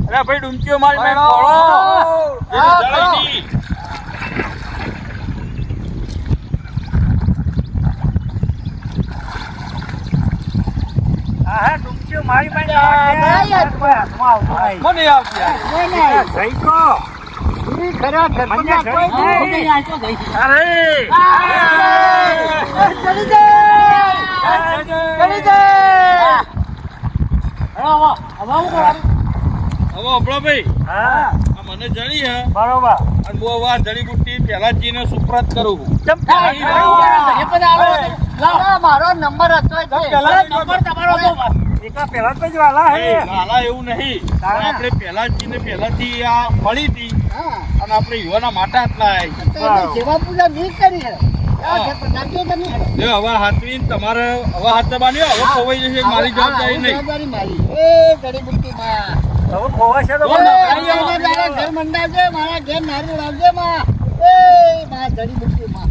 અરે ભાઈ ડુમકીઓ મારી મેં કોળો જળાઈ હા ડુમકીઓ મારી પાસે મને આવતી ખરા ઘરમાં કોઈ નહીં. અરે ચડી જાય. હવે અબળો ભાઈ હા આ મને જણી હે બરોબર. અને હું હવે આ જડીબુટ્ટી પહેલાજીને સુપ્રત કરું છું મારો નંબર હતો પેલા તો જ વાલા હે. લાલા એવું નહીં પણ આપણે પહેલાજીને પહેલાથી આ મળી હતી અને આપણે યુવાના માટા આટલા સેવા પૂજા નહીં કરી હે. હવે હાથવીને તમારે હવે હાથ દબાન્યો હવે ખોવાઈ જશે મારી જવાબદારી નહીં હવે ખોવાશે તો ઘર મંડાવજે મારા ઘેર નારું લાવજે માં એ માં જડીબુટ્ટી માં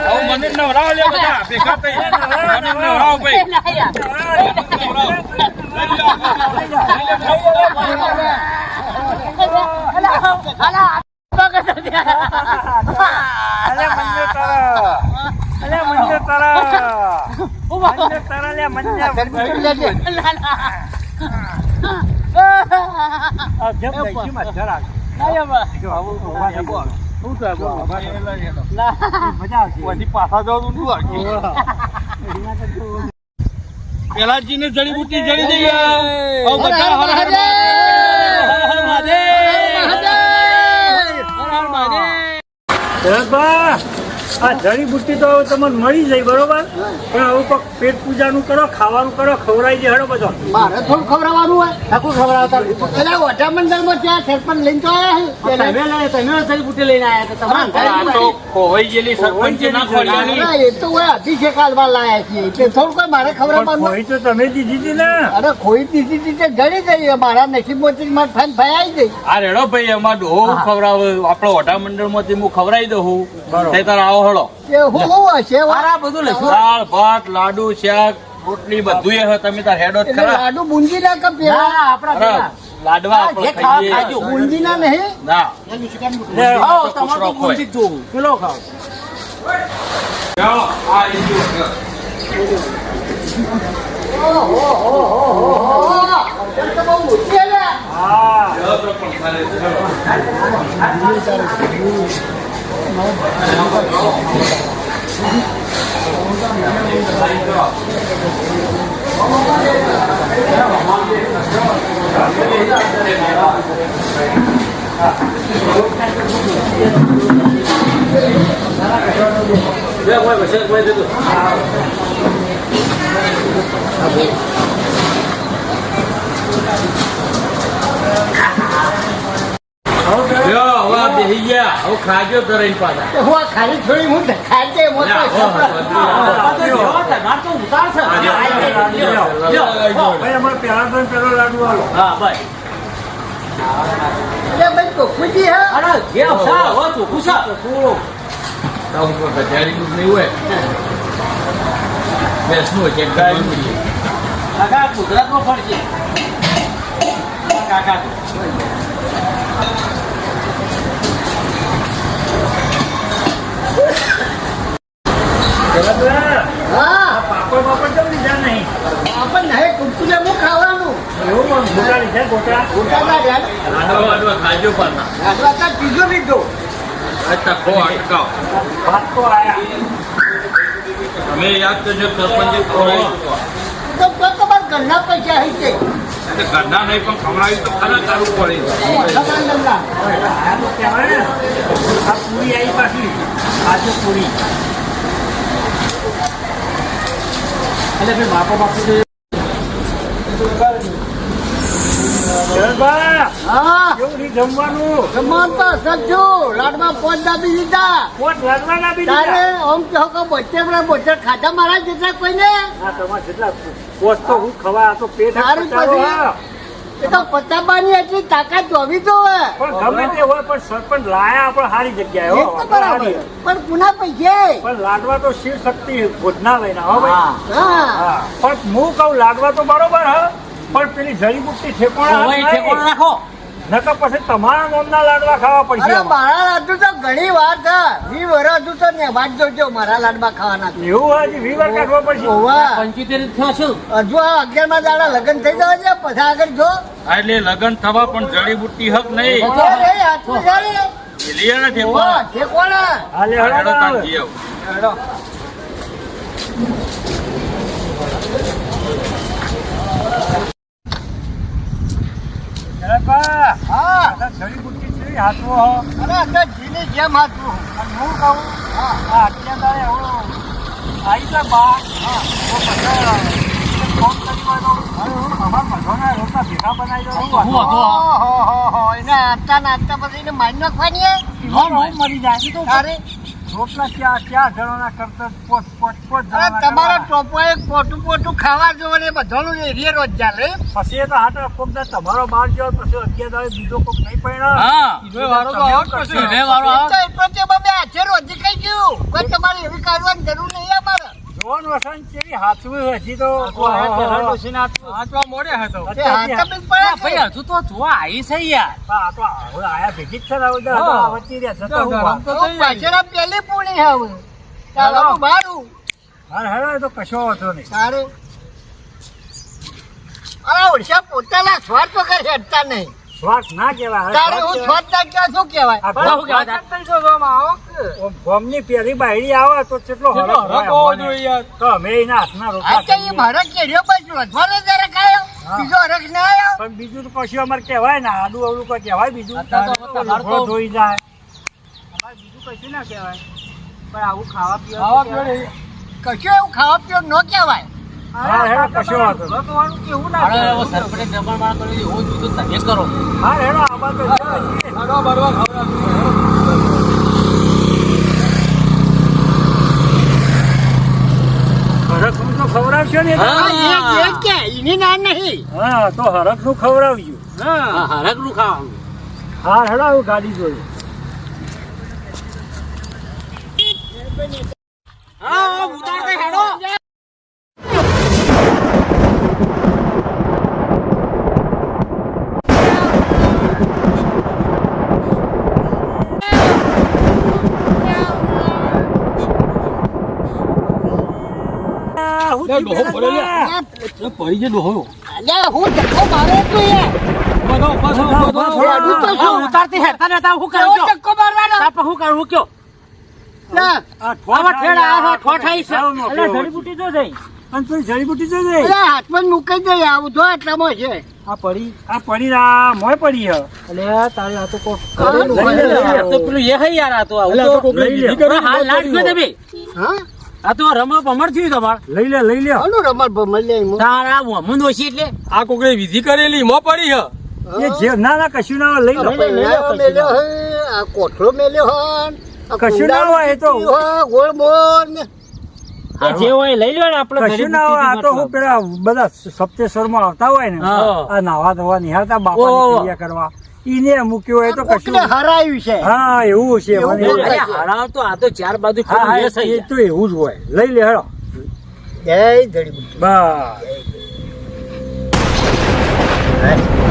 હવે મને નવરાવ લે બધા ભેગા થઈ મને નવરાવ ભાઈ પાછા જવાનું પેલાજી ને જડીબુટ્ટી જડી દઈએ આ જડીબુટ્ટી તો હવે તમને મળી જાય બરોબર, પણ હવે કોક પેટ પૂજાનું કરો, ખાવાનું કરો, ખવડાવી દે હેડો બધો. મારે થોડું ખવડાવવાનું હોય આખું ખવડાવતા એટલે ઓઢા મંડળમાં ત્યાં સરપંચ લઈને તો આવ્યા તમે જડીબુટ્ટી લઈને આવ્યા તો ખોવાઈ ગયેલી સરપંચ ના ખોલ્યાની છે એ તો હોય અભિષેક હાલમાં લાયા છીએ એટલે થોડું કોઈ મારે ખવડાવવાનું ખોઈ તો તમે દીધી હતી ને. અરે ખોઈ દીધી હતી તે જડી જઈએ મારા નસીબમાંથી મારે ફાઈન ફાઈ જઈ આ રેડો ભાઈ એમાં ડોહો ખવડાવે આપણો ઓઢા મંડળ માંથી હું ખવડાવી દઉં તે તાર આવો હળો કે હું હશે બધું લઈશું. દાળ ભાત લાડુ શાક રોટલી બધું એ તમે તાર હેડો જ એટલે ખરા લાડુ બુંદી ના કે પેલા અરે, લાડવા આપણે ખાઈએ બુંદી ના નહીં ના તમારું બુંદી જોવું પેલો ખાવ. ચાલો આ એ જો તો બહુ મોટી હે હા બેસી ગયા હવે ખાજો તો રહી પાછા હું આ ખાલી થોડી હું ખાજે મોટો ભાઈ અમારે પેલા તો પેલો લાડુ આલો. એટલે ભાઈ કોકુજી હે નહીં હોય બેસનું હોય ચેક ગુજરાતમાં ફરશે કાકા હા પાપડ પાપડ કેમ લીધા નહીં? આપણને હે કુકુલે હું ખાવાનું એવું ગોટા લીધા ગોટા. ગોટા ના રહ્યા ખાજો પણ રાતવા ત્રીજો લીધો તકો અટકાવ ભાત તો આયા. તમે યાદ કરજો સરપંચે ખવડાવી તો તમારા ઘરના પૈસા હઈ છે ઘરના નહીં પણ ખવડાવી તો ખરા કરવું પડે આ તો કહેવાય ને, આ પૂરી આવી પાછી આજે પૂરી એટલે ભાઈ બાપો બાપુ હા કેવું નહીં જમવાનું? જમવાનું તો સજ્જો લાડમાં પોત દાબી દીધા પોત લાડવાના બી તારે દીધા. ઓમ કહો કે બોચે ખાધા મારા જેટલા કોઈને હા તમારે જેટલા પોત તો હું ખવા, આ તો પેટ સારું પચાવો પછી. હા. એ તો પચાવવાની એટલી તાકાત જોવી તો હોય પણ ગમે તે હોય પણ સરપંચ લાયા આપણે સારી જગ્યાએ એ હો, તો બરાબર સારી. પણ પુના પૈસે પણ લાડવા તો શિવ શક્તિ ભોજનાલયના હો ભાઈ. હા હા પણ હું કહું લાડવા તો બરોબર હ પણ પેલી જડીબુટ્ટી ઠેકોણા હવે હાથ ઠેકોણો નહીં. રાખો. નકર પછી તમારા નામના લાડવા ખાવા પડશે અરે આમાં. મારા લાડુ તો ઘણી વાર છે 20 વર્ષ હજુ તો ને વાત જોજો મારા લાડવા ખાવાના છે. એવું હોય હજી વીવર કાઢવા પડશે. ઓવા. 75 થયા છે. હજુ આ 11મા દાડા લગ્ન થઈ જવા છે પછી આગળ જો હા, એટલે લગન થવા પણ જડીબુટ્ટી હક નહીં અરે હાથમાં જાણે. લીયાના ઓવા, ઠેકોણા. ઠેકોણા. હાલે હેડો હળો તાન આવે. જઈ આવો. જયપા, હા આ જડીબુટ્ટી છે, હાથવો હો. અરે આ તો જીની જેમ હાથવું. અને હું કહું, આ અત્યારે તારે એવું આઈ જા બા. તો પછી ફોન કરી હોય તો, અમારા બધાના રોટલા ભેગા બનાવી દો. હું હતો. ઓહો, એને આટલા નાસ્તા પછી એને મારી નાખવાની હે? હું મરી જાય. અરે રોટલા ક્યાં જણાના કરતા પોચ અરે જણાના તમારા કરવા. ટોપોએ પોટું પોટું ખાવા જો ને બધાનું એરિયે રોજ ચાલે. પછી એ તો હાથ કોક દા તમારો બાર ગયો પછી 11 દાડે બીજો કોક નહીં પડ્યો. હા. ઈનો વારો તો આવો જ પછી. ઈનો વારો આવે. એટલો તે બાબે હાથે રોજ કઈ ગયું કોઈ તમારે એવી કાઢવાની જરૂર નહીં અમારે. જોન વસન ચેવી હાથવું હજી તો હાથવા મોડે હતો. તે હાથે બી પડે હા, છે. ભાઈ હજુ તો જોવા આવી છે યાર. આ તો હવે આયા ભેગી જ છે ને હવે તો હા. આવતી રહ્યા જતો હું વાત. હું પાછળ પેલી પૂણી હે હવે. ચાલો બારું. હા એ તો કશો વાંધો નહીં. સારું. અરે ઓળશા પોતાના સ્વાર્થ વગર હેડતા નહીં. સ્વાર્થ ના કહેવાય. તારે હું સ્વાર્થ ના ક્યાં શું કહેવાય? આ બરાબર કહેવાય. ગોમની પેલી બાયડી આવે તો કેટલો હરખ હોય અમને. તો અમે એના હાથના રોટલા આ તો એ ખાઈએ. મારો કેરીઓ બાજુ વધવાનો જરાક આવ્યો. હા. બીજો હરખ ના આવ્યો. પણ બીજું તો કશું અમારે કહેવાય ને આડું અવળું કોઈ કહેવાય બીજું અત્યારે તો તમારે તો- લોખો ધોઈ જાય અમારે બીજું કશું ના કહેવાય પણ આવું ખાવા પીવા કશું એવું ખાવા પીવા ન કહેવાય. હા હેડો કશો વાંધો નહીં. કેવું અરે એવો સરપંચે જમણવાર કર્યું એવું જ બીજું તમે કરો. હા હેડો આમાં તો છે. હરખનું તો ખવડાવશો ને હા. એ કે એની ના નહીં. હા તો હરખનું ખવડાવજો હા, હરકનું ખાવાનું. હા હેડો આવું ગાડી જોઈએ હા, ઉતાર દે હેડો. પડી જે ડોહો. અલ્યા, હું ધક્કો મારે તો યાર. બધું તો આ શું? ઉતારતી હેડતા નતા હું કેવો કરું ધક્કો મારવાનો? તાપ હું કરું કયો. ના. આવા ઠેડા આવા ઠોઠાઈ છે. અલા, જડીબુટ્ટી તો જઈ અને તું જડીબુટ્ટી તો જઈ અલ્યા, હાથમાં જ મુકાઈ દે આવું જો એટલામાં છે. આ પડી આ મોય પડી હે કરેલું લઈ હોય. લે. આ તો પેલું એ હે યાર આ તો આવું તો લઈ લે. અરે હાલ લાડ ગયો તમે. હા? આ તો રમા પમણ થયું તમાર. લઈ લે આનું રમત ભમર એમાં. તારા વમન ઓછી એટલે આ કોકડે વિધિ કરેલી મો પડી હ એ જે ના કશું ના હોય, લઈ લો પહેરાવો મેલ્યો હે, આ કોઠલો મેલ્યો હે, આ કશું ના હોય એ તો. કુંડા હે, ગોળ મોર ને. જે હોય લઈ લો ને આપણે કશું ના હોય આ તો હું પેલા બધા સપ્તેશ્વરમાં આવતા હોય ને હા. આ નાવા ધોવા નિહાળતા બાપાની ઓહો. ક્રિયા કરવા ઈને મૂક્યો હોય તો કોકને કશું હરાયું છે. હા એવું છે એવું મને બોલે. હરાવ તો આ તો ચાર બાજુ હા ફરી એ લેશે એ તો એવું જ હોય લઈ લે હેડો જય જડીબુટ્ટી. બસ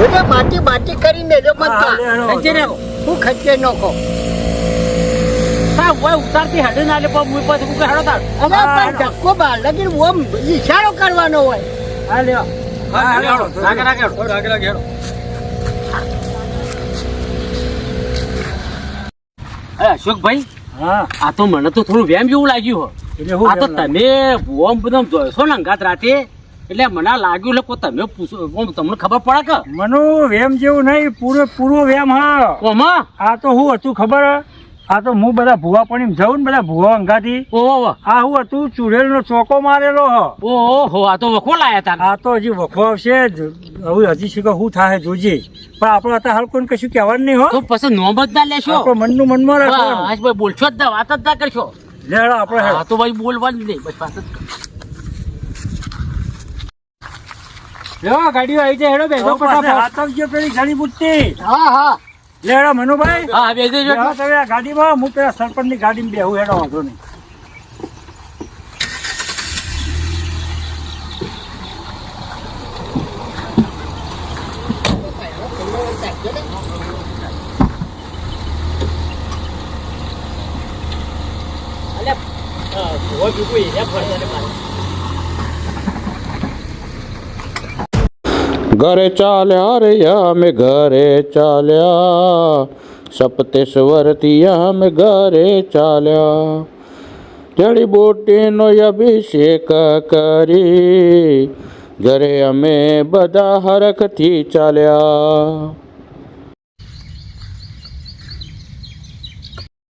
બધા માટી માટી કરી મેલ્યો મત હા, લે કા. હેડો. ખંચે નાખો. હું ખર્ચે નખો. હા હોય ઉતારતી હેડે ના લે પણ મુઈ પાસે મુકે હેડો તાર. અરે પણ ધક્કો બહાર લગીને ઓમ ઈશારો કરવાનો હોય. હા લ્યો હા હેડો રાગે રાગે હેડો. રાગે રાગે હેડો અરે અશોકભાઈ હા આ તો મને તો થોડું વેમ જેવું લાગ્યું હો. એટલે હું આ તો કેમ લાગે? તમે ભુવમ બધમ જોઈશો ને અંગાત રાતે એટલે મને લાગ્યું એટલે કોઈ તમે પૂછો ઓમ તમને ખબર પડે કે મનુ વેમ જેવું નહીં પૂરો વેમ હા ઓમાં આ તો હું હતું ખબર હે? આ તો હું બધા ભૂવા પણ જઉં ને બધા ભૂવા અંગાથી ઓહો આ હું હતું ચુડેલ નો ચોકો મારેલો હ ઓહો આ તો વખો લાયા તા. આ તો હજી વખો આવશે જ. હવે હજી શું શું થાય જોજે પણ આપણે અત્યારે હાલ કોઈને કશું કહેવાનું નહીં હો તો પછી નોમ જ ના લેશો. આપણે મનનું મનમાં રાખવાનું બસ ભાઈ બોલશો જ ના વાત જ ના કરશો. લે હેડો આપણે હેડો. હા તો ભાઈ બોલવાનું જ નહીં બસ પાછળ ગાડીઓ આવી જાય હેડો બેસો હાથ આવજો પેલી જડીબુટ્ટી હા હા. લે હેડો મનુભાઈ હા બેસી બેહો તમે આ ગાડીમાં હું પેલા સરપંચની ગાડીમાં બેહું હેડો વાંધો નહીં ઘરે ચાલ્યા રે અમે ઘરે ચાલ્યા સપ્તેશ્વરથી અમે ઘરે ચાલ્યા જડીબુટ્ટીનો અભિષેક કરી ઘરે અમે બધા હરખથી ચાલ્યા.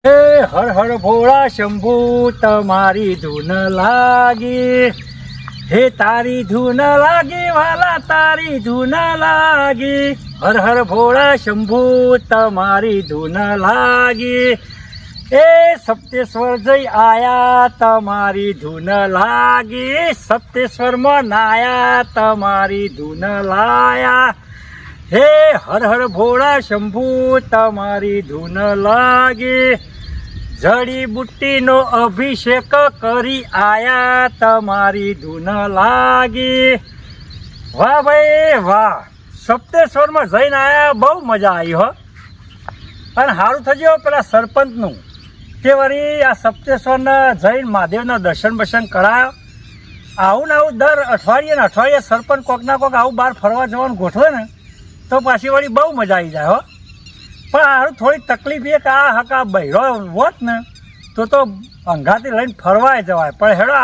હે હર હર ભોળા શંભુ તમારી ધૂન લાગી, હે તારી ધૂન લાગી વાલા તારી ધૂન લાગી, હર હર ભોળા શંભુ તમારી ધૂન લાગી, એ સપ્તેશ્વર જઈ આયા તમારી ધૂન લાગી, સપ્તેશ્વરમાં નાયા તમારી ધૂન લાયા, હે હર હર ભોળા શંભુ તમારી ધૂન લાગી, જડીબુટ્ટીનો અભિષેક કરી આયા તમારી ધૂન લાગી. વાહ ભાઈ વાહ, સપ્તેશ્વરમાં જઈને આયા, બહુ મજા આવી હો. અને સારું થજો પેલા સરપંચનું તે વળી આ સપ્તેશ્વરના જઈને મહાદેવના દર્શન બર્શન કરાયો. આવું ને આવું દર અઠવાડિયે સરપંચ કોકના કોક આવું બહાર ફરવા જવાનું ગોઠવે ને તો પાછી વળી બહુ મજા આવી જાય હો. પણ સારું થોડી તકલીફ એ કે આ હકા બહેરો હોત ને તો અંગાથી લઈને ફરવાય જવાય. પણ હેડો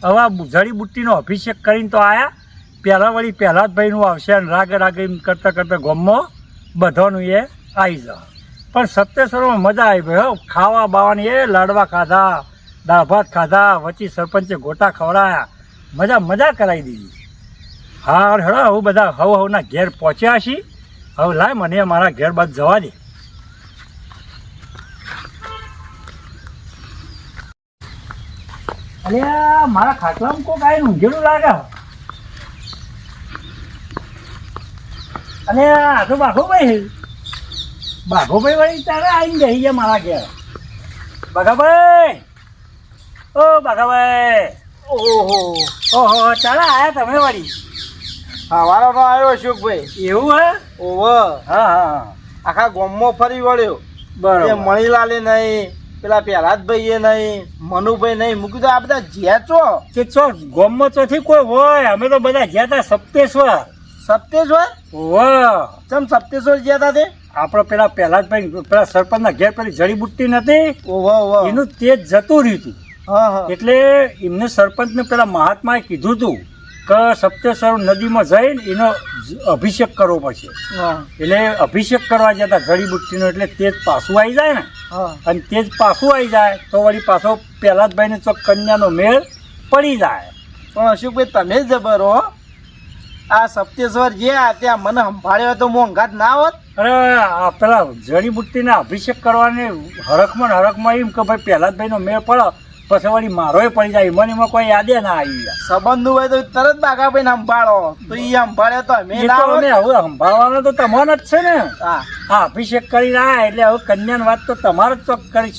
હવે જડીબુટ્ટીનો અભિષેક કરીને તો આયા. પહેલાં વળી પહેલાં જ ભાઈનું આવશે અને રાગે એમ કરતાં ગામમાં બધાનું એ આવી જાય. પણ સપ્તેશ્વરમાં મજા આવી ભાઈ હો. ખાવા બાવાની એ લાડવા ખાધા, દાળ ભાત ખાધા, વચ્ચે સરપંચે ગોટા ખવડાયા, મજા કરાવી દીધી. હા હેડો હવે બધા હવના ઘેર પહોંચ્યા છીએ. હવે લાય મને મારા ઘેર બાદ જવા દે. અરે મારા ખાટલામાં કોક આવીને ઊંઘેલું લાગે. અને આ તો બાઘોભાઈ વળી તારે આવીને બેસી ગયા મારા ઘેર. બાઘાભાઈ, ઓ બાઘાભાઈ, ઓહો ચાલે આયા તમે વળી. હવારો નો આવ્યો અશોકભાઈ. એવું હે? ઓવો. હા આખા ગામમાં ફરી વળ્યો. બરાબર. મણીલાલે નહીં, પેલા પ્રહલાદભાઈ નહીં, મનુભાઈ નહીં, મૂકી તો આ બધા જ્યાં છો કે ચો ગામમાં ચોથી કોઈ હોય. અમે તો બધા જ્યાં હતા સપ્તેશ્વર. સપ્તેશ્વર? વાહ, ચમ સપ્તેશ્વર જ્યાં હતા તે? આપડે પેલા જ ભાઈ પેલા સરપંચ ના ઘેર પેલી જડીબુટ્ટી નથી, ઓહો. એનું તેજ જતું રહ્યું હતું. હા. એટલે એમને સરપંચ ને પેલા મહાત્માએ કીધું હતું કે સપ્તેશ્વર નદીમાં જઈને એનો અભિષેક કરવો પડશે. એટલે અભિષેક કરવા જતા જડીબુટ્ટીનો એટલે તેજ પાછું આવી જાય ને. અને તેજ પાછું આવી જાય તો વળી પાછો પહેલા જ ભાઈ ને ચોક કન્યાનો મેળ પડી જાય. પણ અશોકભાઈ તમે જ જબર હો. આ સપ્તેશ્વર જ્યાં ત્યાં મને સંભાળ્યો તો મોંઘાત ના હોત. અરે આ પેલા જડીબુટ્ટીના અભિષેક કરવાની હરખમાં એમ કે ભાઈ પહેલા જ ભાઈનો મેળ પડે પછી વળી મારોય પડી જાય. મને એમાં કોઈ યાદે ના આવી. સંબંધ હોય તો તરત બાઘાભાઈ ને સંભાળો તો એ સંભાળ્યો તો અમે ના હોત. હવે સંભાળવાનો તો તમારો જ છે ને. હા. હા, અભિષેક કરીને આ એટલે હવે કન્યાની વાત તો તમારે જ ચોક કરી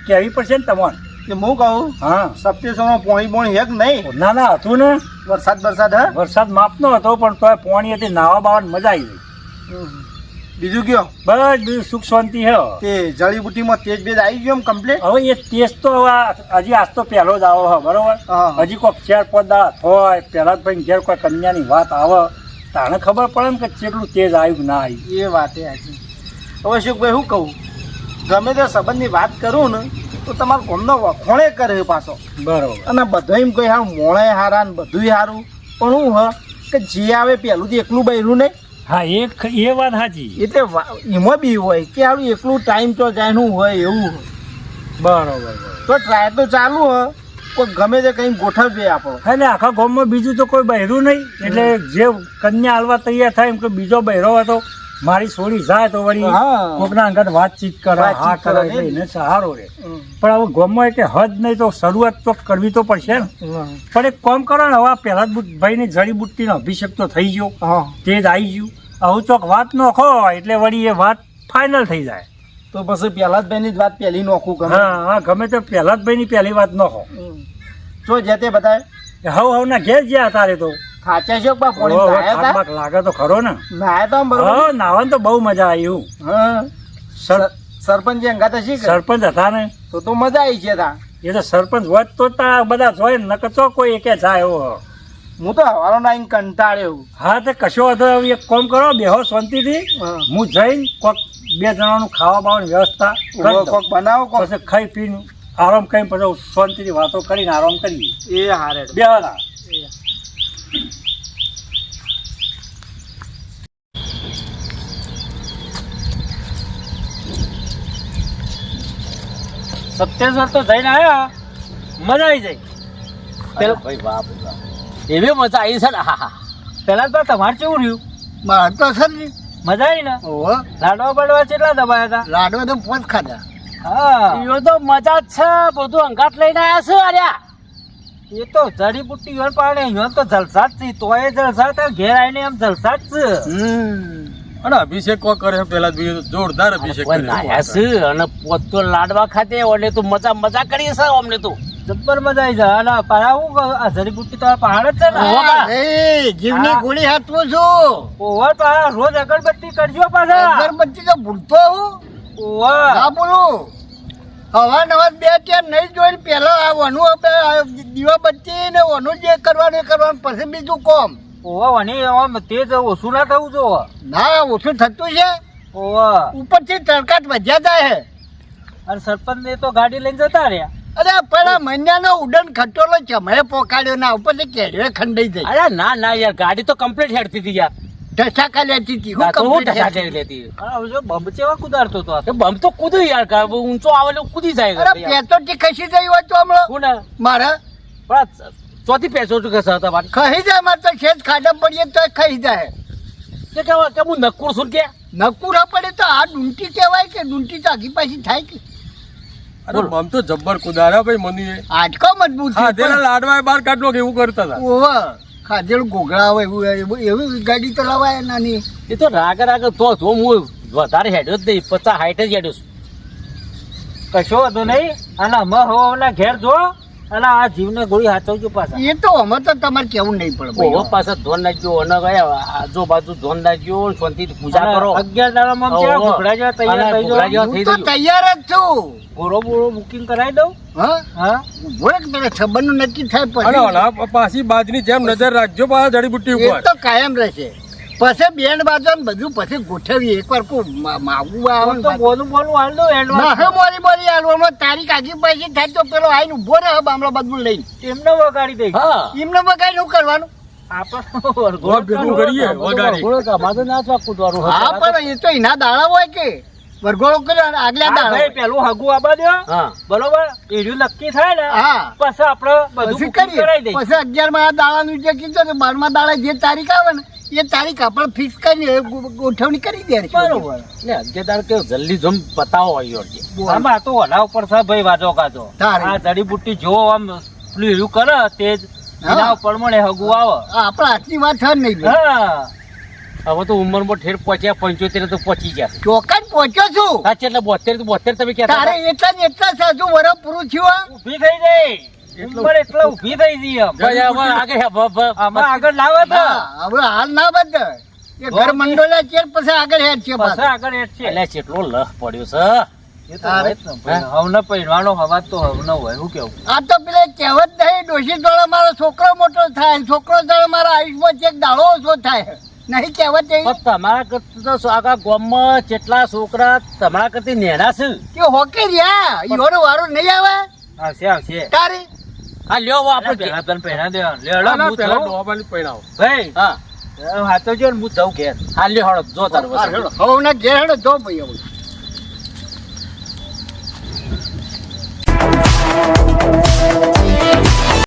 કહેવી પડશે ને તમારે. હું કહું, હા, સપ્તેશ્વરમાં પોણી હેક નહીં? ના હતું ને. વરસાદ હે? વરસાદ માપનો હતો પણ તોય પોણી હતી, નાવા બાવાની મજા આવી ગઈ. બીજું કયો? બસ બીજું સુખ શાંતિ છે. તે જડીબુટ્ટીમાં તેજ બેજ આવી ગયો એમ કમ્પ્લીટ? હવે એ ટેસ્ટ તો હવે હજી આજ તો પહેલો જ આવો હે બરોબર. હજી કોઈ 4-5 દાડા હોય પહેલા જ ભાઈ ઘેર કોઈ કન્યાની વાત આવે તાને ખબર પડે ને કે કેટલું તેજ આવ્યું ના આવ્યું. એ વાત સાચી. હવે અશોકભાઈ શું કહું, ગમે તે સંબંધની વાત કરું ને તો તમારા ગામનો વખોણે કરે પાછો. બરોબર. અને બધા એમ કહે હા મોણે હારા ને બધુંય સારું. પણ હું કે જે આવે પહેલું તો એકલું બૈરું નહીં. હા, એ વાત સાચી. એટલે એમાં બી હોય કે આવું એકલું ટાઈમ તો જાયનું હોય એવું. બરોબર. તો ટ્રાય તો ચાલુ હોય, કોઈ ગમે તે કંઈ ગોઠવીએ આપણો. એટલે આખા ગામમાં બીજું તો કોઈ બહેરું નહીં. એટલે જે કન્યા હાલવા તૈયાર થાય એમ કે બીજો બહેરો હોય તો મારી છોડી જાય તો વળી કોકના અંગત વાતચીત કરે, હા કરે એટલે એને સહારો રહે. પણ હવે ગામમાં એટલે હદ નહીં તો શરૂઆત તો કરવી તો પડશે ને. પણ એક કામ કરો ને, હવે પહેલા જ ભાઈની જડીબુટ્ટીનો અભિષેક તો થઈ ગયો, તે જ આવી ગયું. હવે ચોક વાત નોખો એટલે વળી એ વાત ફાઇનલ થઈ જાય. તો પછી પ્રહલાદભાઈની જ વાત પહેલી નોખું ગમે. હા, ગમે તે પ્રહલાદભાઈની પહેલી વાત નોખો. જો જે તે બતાવે હવ ના ઘેર જ્યાં તારે તો સાચા છો બા પોણી ઓહો, નાયા થાક બાક લાગે તો ખરો ને તા નાયા તો આમ બરોબર હા નાવાનું તો બહુ મજા આવી હા સર- સરપંચ અંગા તો શી કરે સરપંચ હતા ને તો મજા આવી છે તા એ તો સરપંચ હોત તો તા બધા જોઈ નકર તો કોઈ એકે જાય એવો હું તો હવારો ના કંટાળ્યો હા તે કશો વાંધો નહીં. એક કામ કરો બેહો શાંતિથી હા. હું જઈને કોક 2 જણાનું ખાવા બાવાની વ્યવસ્થા કરી દઉં. કોક બનાવો કોક પછી ખાઈ પીને આરામ કરીને પછી શાંતિથી વાતો કરીને આરામ કરીએ એ હારે બેહવાના સત્તેશ્વર તો જઈને આવ્યા મજા આવી જાય પેલા ભાઈ બાપ એવી મજા આવી છે ને હા હા પેલા તો તમારે કેવું રહ્યું માર તો સર મજા આવી ને ઓહો લાડવા બડવા કેટલા દબાયા હતા લાડવા તો પોચ ખાધા હા એ તો મજા જ છે બધું અંગાત લઈને આવ્યા છે અર્યા એ તો જડીબુટ્ટી યોર પાડે યોર તો જલસા જ છે તોય જલસા તો ઘેર આવીને એમ જલસા જ છે અને અભિષેક કો કરે પેલા જોરદાર અભિષેક કોઈ નાયા છે અને પોતો લાડવા ખાતે ઓલે તું મજા કરી છે અમને તું જબ્બર મજા આવી જાય અને પારા હું આ જડીબુટ્ટી તો પહાડ જ છે ને ઓહો બા. એ જીવની હા. ગોળી હાથવું છું ઓહો પાછા રોજ અગરબત્તી કરજો પાછા અગરબત્તી તો ભૂલતો હું ઓહો ના બોલું હવા નવા 2 ટાઈમ નહીં જોઈને પેલા આ વનું દીવાબત્તી ને વનું જે કરવાનું એ કરવાનું પછી બીજું કોમ ઓહો વની આમ તેજ ઓછું ના થવું જો ના ઓછું થતું છે ઓહો ઉપરથી તડકાટ વધ્યા જાય છે અને સરપંચ ને તો ગાડી લઈને જતા રહ્યા અરે પણ આ મહિનાનો ઉડન ખટોલો ચમહે પોકાડ્યો ના ઉપરથી કેડવે ખંડાઈ જાય અરે ના ના યાર ગાડી તો કમ્પ્લીટ હેડતી હતી યાર ઢસાકા લેતી હતી હું ના તો હું complete ઢસા હેડતી. લેતી અરે જો બમ્પ ચેવા કુદાડતો તો આ બમ્પ તો કૂદું યાર કા ઊંચો આવે એટલે કૂદી જાય અરે પેટોથી ખસી ગઈ હોય તો હમણાં હું ને મારે પણ આ ચોથી પેસો તો કસા હતા બાકી ખઈ જાય મારે તો ખેત ખાડા પડીએ તો ખઈ જાય કે કે હું નક્કુર છું કે નકુરા પડે તો આ ડુંટી કહેવાય કે ડુંટી તો આગી પાછી થાય કે અરે મમ તો જબ્બર કુદારા ભાઈ મનુએ આટકો મજબૂત છે ખાધેલા લાડવા બહાર કાઢલો કે એવું કરતા હતા ઓહો ખાધેલું ઘોઘરા હોય એવી ગાડી તો લવાય નાની એ તો રાગ તો જો હું વધારે હેડ્યો જ નહીં 50 હાઈટ જ હેડ્યો છું કશો હતો નહીં અને અમે હોવાના ઘેર જો અને આ જીવને ગોળી હાચવજો પાછા એ તો અમે તો તમારે કેવું નહીં પડે ઓહો ભાઈ. પાછા ધોન નાખજો અને ગયા આજુબાજુ ધોન નાખજો શાંતિથી પૂજા કરો 11 દાડામાં આમ કેવા ઓહો. ઘોઘરા જેવા તૈયાર થઈ ઘોઘરા જાઓ. હું તો તૈયાર જ છું ગોળો બોળો બુકિંગ કરાવી દઉં હા હા બોલે કે તને સંબંધનું નક્કી થાય અને પછી ઓલા પાછી બાજની જેમ નજર રાખજો પાછા જડીબુટ્ટી એ ઉપર તો કાયમ રહેશે પછી બેન્ડ બાજુ ને બધું પછી ગોઠવીએ એકવાર માગવું આવે ને તો પાછું. બોલું હાલ દો ના એડવાન્સ હે મોરી આલવામાં તારીખ આગી પાછી થાય તો પેલો આઈને ઉભો રહે બામલો બધું લઈને એમને વગાડી દઈ હા એમને બગાઈ નું કરવાનું ગોળ ભેગું કરીએ, વગાડી. હા પણ એ તો એના દાડા હોય કે વરઘોડો કર્યો અને આગલા દાડા હોય. પેલું હગું આબા દો હા બરોબર એર્યું નક્કી થાય ને હા પછી આપણે બધું પછી booking કરીએ કરાવી દઈએ પછી 11 આ દાડાનું જે કીધું ને 12મા દાડા જે તારીખ આવે ને એ તારીખ આપણે ફિક્સ કરીને ગોઠવણી કરી દે બરોબર એટલે અગિયાર કે જલ્દી જમ પતાવો હોય આમાં તો ઓલા ઉપર છે ભાઈ વાજો કાજો તારે. આ જડીબુટ્ટી જો આમ પેલું એવું કરે તેજ એના ઉપર મળે હગું આવે આપણા હાથની વાત છે નહીં ભાઈ. હા હવે તો ઉંમરમાં ઠેર પહોંચ્યા 75 તો પહોંચી ગયા ચોક્કસ પહોંચ્યો છું સાચે એટલે 72 તો 72 તમે કહેતા તારે હતા. એટલા ને એટલા સાચું વરસ પૂરું થયું આ. ઊભી થઈ જાય ઉંમર એટલે ઊભી થઈ ગઈ આમ ભાઈ, હવે આગળ આમાં આગળ લાવે તો હા, હવે હાલ ના બધ એ ઘર મંડોલા છે પછી આગળ હેડ છે બસ પાછું. આગળ એટ છે એટલે કેટલો લહ પડ્યો છે એ તો તારે. હોય જ ને ભાઈ. હવને પહેરવાનો હવાજ તો હવનો હોય શું કેવું આ તો પેલે કહેવત નહીં ડોશી જોડે મારો છોકરો મોટો થાય છોકરો જોડે મારા આયુષ્યમાં ચેક દાડો ઓછો થાય નહીં કહેવત એવી પણ તમારા કરતા તો આખા ગામમાં કેટલા છોકરા તમારા કરતી નેડા છે કે હોકે રહ્યા ઈવાનો વારો નહીં આવે આવશે તારી હા લ્યો હવે આપણે પહેલા તને પહેરા દે લ્યો ના, ના, હું પેલા જાઉં. ડોહાબાની પહેરાવો. ભાઈ હા હાથો જો ને હું જાઉં ઘેર હા લ્યો હળો જો તારું હા, વસણ. હેડો. હવે ના ઘેર હેડો જો ભાઈ હવે